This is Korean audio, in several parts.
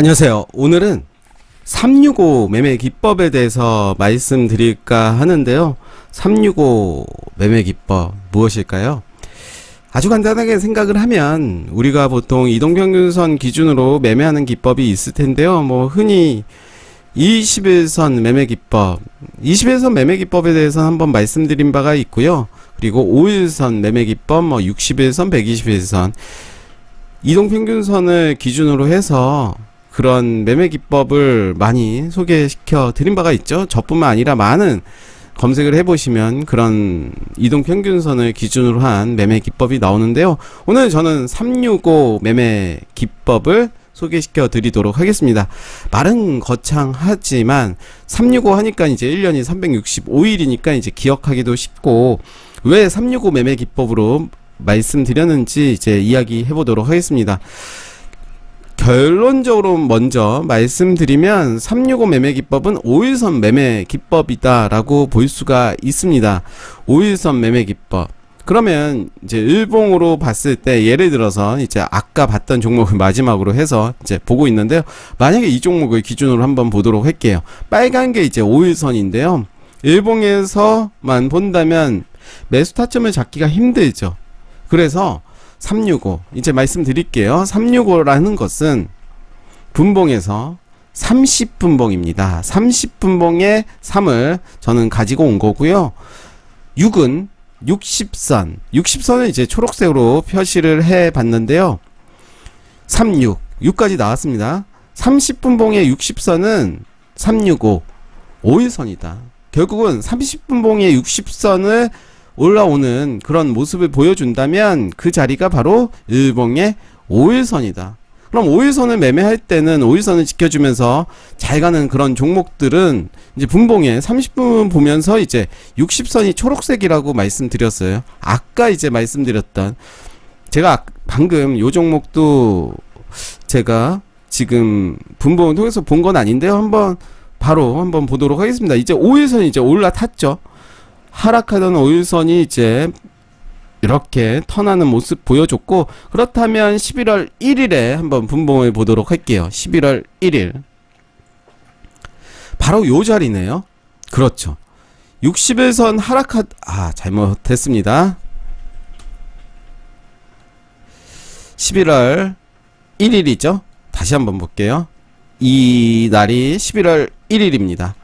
안녕하세요. 오늘은 365 매매 기법에 대해서 말씀드릴까 하는데요. 365 매매 기법 무엇일까요? 아주 간단하게 생각을 하면 우리가 보통 이동평균선 기준으로 매매하는 기법이 있을 텐데요. 흔히 21선 매매 기법, 21선 매매 기법에 대해서 한번 말씀드린 바가 있고요. 그리고 5일선 매매 기법, 60일선, 120일선 이동평균선을 기준으로 해서 그런 매매 기법을 많이 소개시켜 드린 바가 있죠. 저뿐만 아니라 많은 검색을 해보시면 그런 이동평균선을 기준으로 한 매매 기법이 나오는데요. 오늘 저는 365 매매 기법을 소개시켜 드리도록 하겠습니다. 말은 거창하지만 365 하니까 이제 1년이 365일이니까 이제 기억하기도 쉽고, 왜 365 매매 기법으로 말씀드렸는지 이제 이야기 해보도록 하겠습니다. 결론적으로 먼저 말씀드리면 365 매매 기법은 5일선 매매 기법이다 라고 볼 수가 있습니다. 5일선 매매 기법, 그러면 이제 일봉으로 봤을 때 예를 들어서 이제 아까 봤던 종목을 마지막으로 해서 이제 보고 있는데요. 만약에 이 종목을 기준으로 한번 보도록 할게요. 빨간 게 이제 5일선인데요 일봉에서만 본다면 매수 타점을 잡기가 힘들죠. 그래서 365 이제 말씀드릴게요. 365라는 것은 분봉에서 30분봉입니다. 30분봉의 3을 저는 가지고 온 거고요. 6은 60선, 60선을 이제 초록색으로 표시를 해 봤는데요. 36, 6까지 나왔습니다. 30분봉의 60선은 365, 5일선이다. 결국은 30분봉의 60선을 올라오는 그런 모습을 보여준다면 그 자리가 바로 일봉의 5일선이다. 그럼 5일선을 매매할 때는 5일선을 지켜주면서 잘 가는 그런 종목들은 이제 분봉에 30분 보면서 이제 60선이 초록색이라고 말씀드렸어요. 아까 이제 말씀드렸던, 제가 방금 요 종목도 제가 지금 분봉을 통해서 본 건 아닌데요. 바로 한번 보도록 하겠습니다. 이제 5일선이 이제 올라탔죠. 하락하던 5일선이 이제 이렇게 턴하는 모습 보여줬고, 그렇다면 11월 1일에 한번 분봉을 보도록 할게요. 11월 1일 바로 요 자리네요. 그렇죠. 60일선 잘못했습니다. 11월 1일이죠 다시 한번 볼게요. 이 날이 11월 1일입니다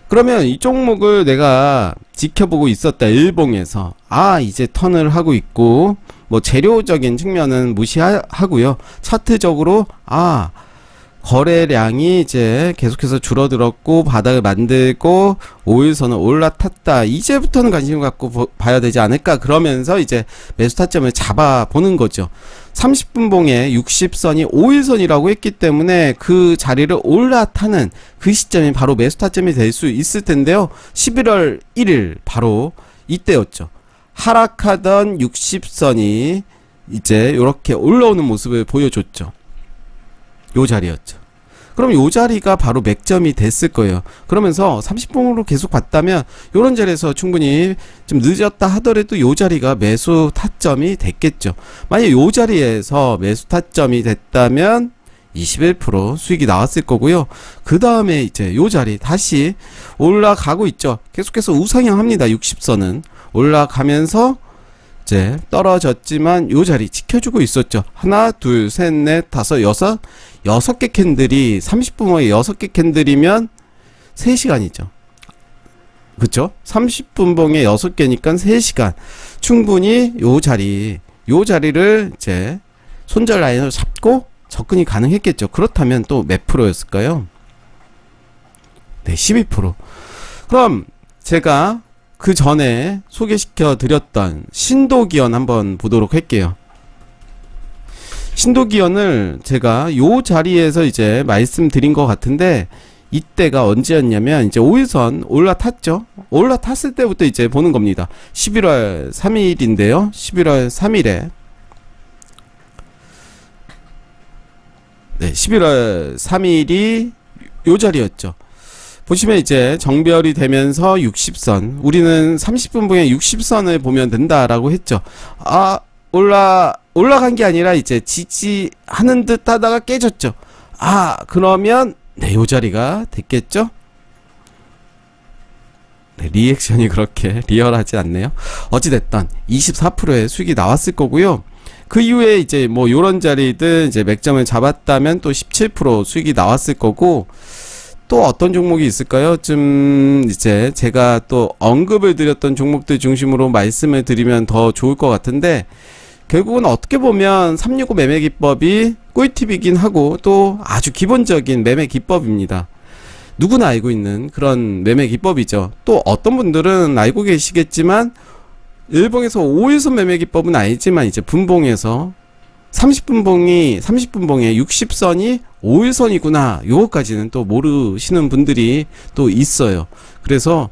그러면 이 종목을 내가 지켜보고 있었다. 일봉에서 이제 턴을 하고 있고, 재료적인 측면은 무시하고요. 차트적으로 거래량이 이제 계속해서 줄어들었고 바닥을 만들고 5일선을 올라탔다. 이제부터는 관심을 갖고 봐야 되지 않을까. 그러면서 이제 매수 타점을 잡아보는 거죠. 30분봉에 60선이 5일선이라고 했기 때문에 그 자리를 올라타는 그 시점이 바로 매수 타점이 될 수 있을 텐데요. 11월 1일 바로 이때였죠. 하락하던 60선이 이제 이렇게 올라오는 모습을 보여줬죠. 요 자리였죠. 그럼 요 자리가 바로 맥점이 됐을 거예요. 그러면서 30분으로 계속 봤다면 요런 자리에서 충분히 좀 늦었다 하더라도 요 자리가 매수 타점이 됐겠죠. 만약 요 자리에서 매수 타점이 됐다면 21% 수익이 나왔을 거고요. 그 다음에 이제 요 자리 다시 올라가고 있죠. 계속해서 우상향합니다. 60선은 올라가면서 이제 떨어졌지만 요 자리 지켜주고 있었죠. 하나, 둘, 셋, 넷, 다섯, 여섯 개 캔들이 30분봉에 6개 캔들이면 3시간이죠. 그쵸? 30분봉에 6개니까 3시간. 충분히 요 자리를 이제 손절 라인으로 잡고 접근이 가능했겠죠. 그렇다면 또 몇 프로였을까요? 네, 12%. 그럼 제가 그 전에 소개시켜 드렸던 신도기현 한번 보도록 할게요. 신도기현을 제가 요 자리에서 이제 말씀드린 것 같은데, 이때가 언제였냐면 이제 5일선 올라탔죠. 올라탔을 때부터 이제 보는 겁니다. 11월 3일인데요 11월 3일에 11월 3일이 요 자리였죠. 보시면 이제 정별이 되면서 60선, 우리는 30분봉에 60선을 보면 된다라고 했죠. 올라간 게 아니라 이제 지지하는 듯 하다가 깨졌죠. 그러면 네, 요 자리가 됐겠죠? 네, 리액션이 그렇게 리얼하지 않네요. 어찌됐든 24%의 수익이 나왔을 거고요. 그 이후에 이제 뭐 요런 자리들 이제 맥점을 잡았다면 또 17% 수익이 나왔을 거고, 또 어떤 종목이 있을까요? 좀 이제 제가 또 언급을 드렸던 종목들 중심으로 말씀을 드리면 더 좋을 것 같은데, 결국은 어떻게 보면 365 매매 기법이 꿀팁이긴 하고 또 아주 기본적인 매매 기법입니다. 누구나 알고 있는 그런 매매 기법이죠. 또 어떤 분들은 알고 계시겠지만 일봉에서 5일선 매매 기법은 알지만 이제 분봉에서 30분봉에 60선이 5일선이구나, 요거까지는 또 모르시는 분들이 또 있어요. 그래서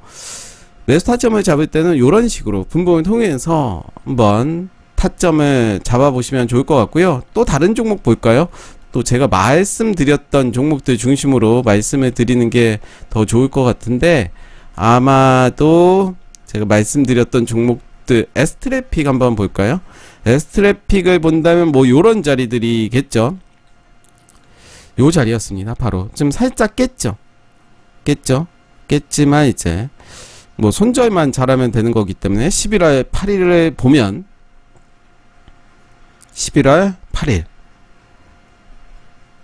매수 타점을 잡을 때는 이런 식으로 분봉을 통해서 한번 타점을 잡아보시면 좋을 것 같고요. 또 다른 종목 볼까요? 또 제가 말씀드렸던 종목들 중심으로 말씀을 드리는 게 더 좋을 것 같은데, 아마도 제가 말씀드렸던 종목들 S트래픽 한번 볼까요? S트래픽을 본다면 뭐 요런 자리들이겠죠. 요 자리였습니다. 바로 좀 살짝 깼지만 이제 뭐 손절만 잘하면 되는 거기 때문에 11월 8일을 보면 11월 8일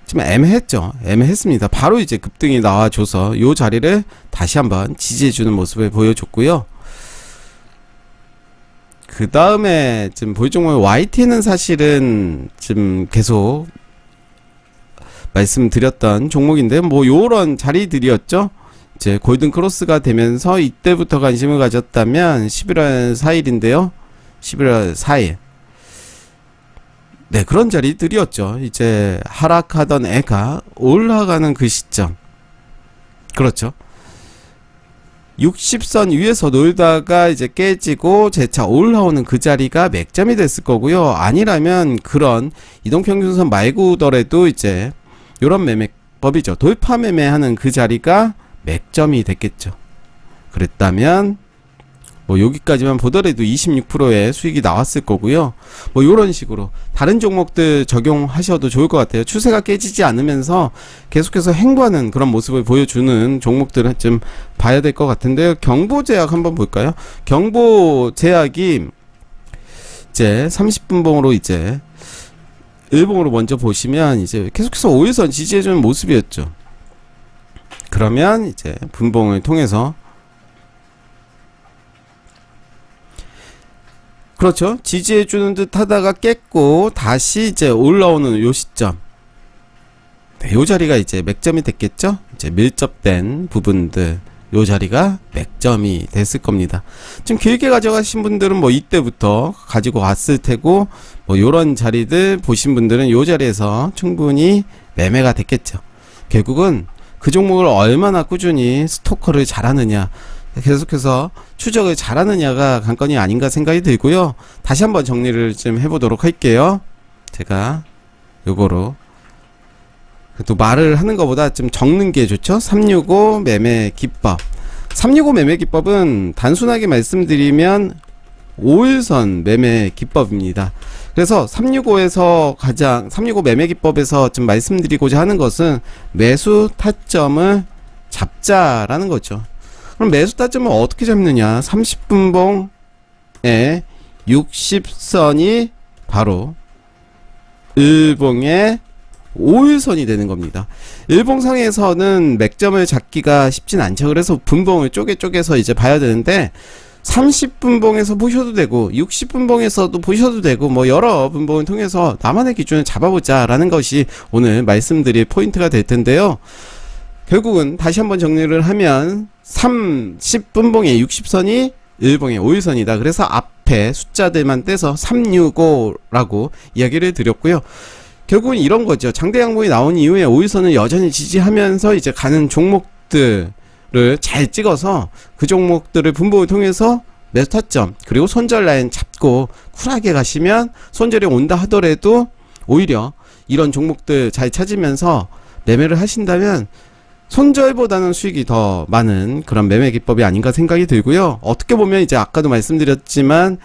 좀 애매했습니다. 바로 이제 급등이 나와줘서 요 자리를 다시 한번 지지해주는 모습을 보여줬고요. 그 다음에 지금 볼 종목 YT는 사실은 지금 계속 말씀드렸던 종목인데, 뭐 요런 자리들이었죠. 이제 골든 크로스가 되면서 이때부터 관심을 가졌다면 11월 4일인데요. 11월 4일. 네, 그런 자리들이었죠. 이제 하락하던 애가 올라가는 그 시점. 그렇죠. 60선 위에서 놀다가 이제 깨지고 재차 올라오는 그 자리가 맥점이 됐을 거고요. 아니라면 그런 이동평균선 말고더라도 이제 요런 매매법이죠. 돌파 매매하는 그 자리가 맥점이 됐겠죠. 그랬다면 뭐 여기까지만 보더라도 26%의 수익이 나왔을 거고요. 뭐 요런 식으로 다른 종목들 적용하셔도 좋을 것 같아요. 추세가 깨지지 않으면서 계속해서 횡보하는 그런 모습을 보여주는 종목들은 좀 봐야 될 것 같은데요. 경보제약 한번 볼까요? 경보제약이 이제 30분봉으로 이제 일봉으로 먼저 보시면 이제 계속해서 5일선 지지해주는 모습이었죠. 그러면 이제 분봉을 통해서 그렇죠. 지지해주는 듯 하다가 깼고 다시 이제 올라오는 요 시점. 네, 요 자리가 이제 맥점이 됐겠죠. 이제 밀접된 부분들, 요 자리가 맥점이 됐을 겁니다. 좀 길게 가져가신 분들은 뭐 이때부터 가지고 왔을 테고, 뭐 요런 자리들 보신 분들은 요 자리에서 충분히 매매가 됐겠죠. 결국은 그 종목을 얼마나 꾸준히 스토커를 잘하느냐, 계속해서 추적을 잘하느냐가 관건이 아닌가 생각이 들고요. 다시 한번 정리를 좀 해보도록 할게요. 제가 요거로 또 말을 하는 것보다 좀 적는 게 좋죠. 365 매매 기법. 365 매매 기법은 단순하게 말씀드리면 5일선 매매 기법입니다. 그래서 365에서 가장 365 매매 기법에서 좀 말씀드리고자 하는 것은 매수 타점을 잡자라는 거죠. 그럼 매수 타점을 어떻게 잡느냐? 30분봉에 60선이 바로 일봉의 5일선이 되는 겁니다. 일봉상에서는 맥점을 잡기가 쉽진 않죠. 그래서 분봉을 쪼개서 이제 봐야 되는데 30분봉에서 보셔도 되고 60분봉에서도 보셔도 되고 뭐 여러 분봉을 통해서 나만의 기준을 잡아보자 라는 것이 오늘 말씀드릴 포인트가 될 텐데요. 결국은 다시 한번 정리를 하면 30분봉의 60선이 일봉의 5일선이다. 그래서 앞에 숫자들만 떼서 365라고 이야기를 드렸고요. 결국은 이런 거죠. 장대 양봉이 나온 이후에 5일선을 여전히 지지하면서 이제 가는 종목들을 잘 찍어서 그 종목들을 분봉을 통해서 매수 타점 그리고 손절 라인 잡고 쿨하게 가시면 손절이 온다 하더라도 오히려 이런 종목들 잘 찾으면서 매매를 하신다면 손절보다는 수익이 더 많은 그런 매매 기법이 아닌가 생각이 들고요. 어떻게 보면 이제 아까도 말씀드렸지만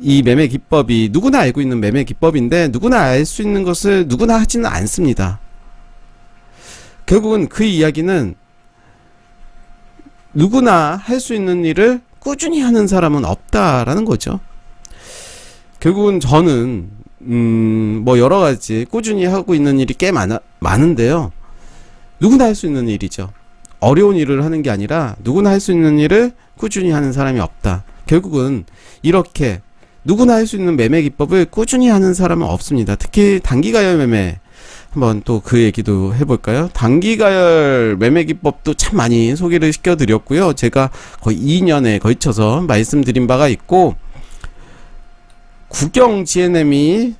이 매매 기법이 누구나 알고 있는 매매 기법인데 누구나 알 수 있는 것을 누구나 하지는 않습니다. 결국은 그 이야기는 누구나 할 수 있는 일을 꾸준히 하는 사람은 없다라는 거죠. 결국은 저는 뭐 여러가지 꾸준히 하고 있는 일이 꽤 많은데요. 누구나 할 수 있는 일이죠. 어려운 일을 하는 게 아니라 누구나 할 수 있는 일을 꾸준히 하는 사람이 없다. 결국은 이렇게 누구나 할 수 있는 매매 기법을 꾸준히 하는 사람은 없습니다. 특히 단기가열 매매, 한번 또 그 얘기도 해볼까요? 단기가열 매매 기법도 참 많이 소개를 시켜드렸고요. 제가 거의 2년에 걸쳐서 말씀드린 바가 있고, 국영 GNM이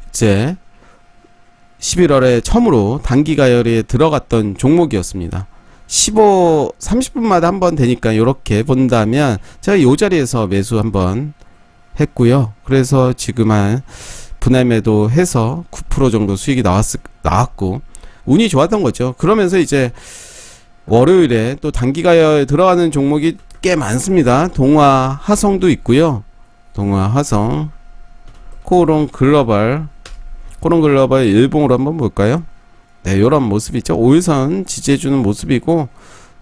이제 11월에 처음으로 단기가열에 들어갔던 종목이었습니다. 30분마다 한번 되니까 이렇게 본다면 제가 이 자리에서 매수 한번 했고요. 그래서 지금 한 분할매도 해서 9% 정도 수익이 나왔고 운이 좋았던 거죠. 그러면서 이제 월요일에 또 단기가열 들어가는 종목이 꽤 많습니다. 동화 하성도 있고요. 동화 하성, 코롱글로벌 일봉으로 한번 볼까요? 네, 요런 모습이죠. 5일선 지지해주는 모습이고,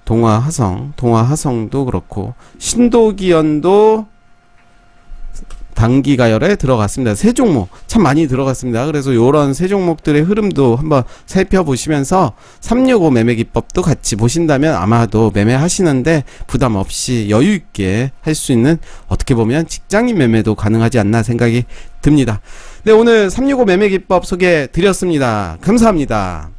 동화 하성도 그렇고, 신도기현도 단기가열에 들어갔습니다. 세 종목 참 많이 들어갔습니다. 그래서 요런 세 종목들의 흐름도 한번 살펴보시면서 365 매매 기법도 같이 보신다면 아마도 매매하시는데 부담 없이 여유 있게 할 수 있는, 어떻게 보면 직장인 매매도 가능하지 않나 생각이 듭니다. 네, 오늘 365 매매 기법 소개해 드렸습니다. 감사합니다.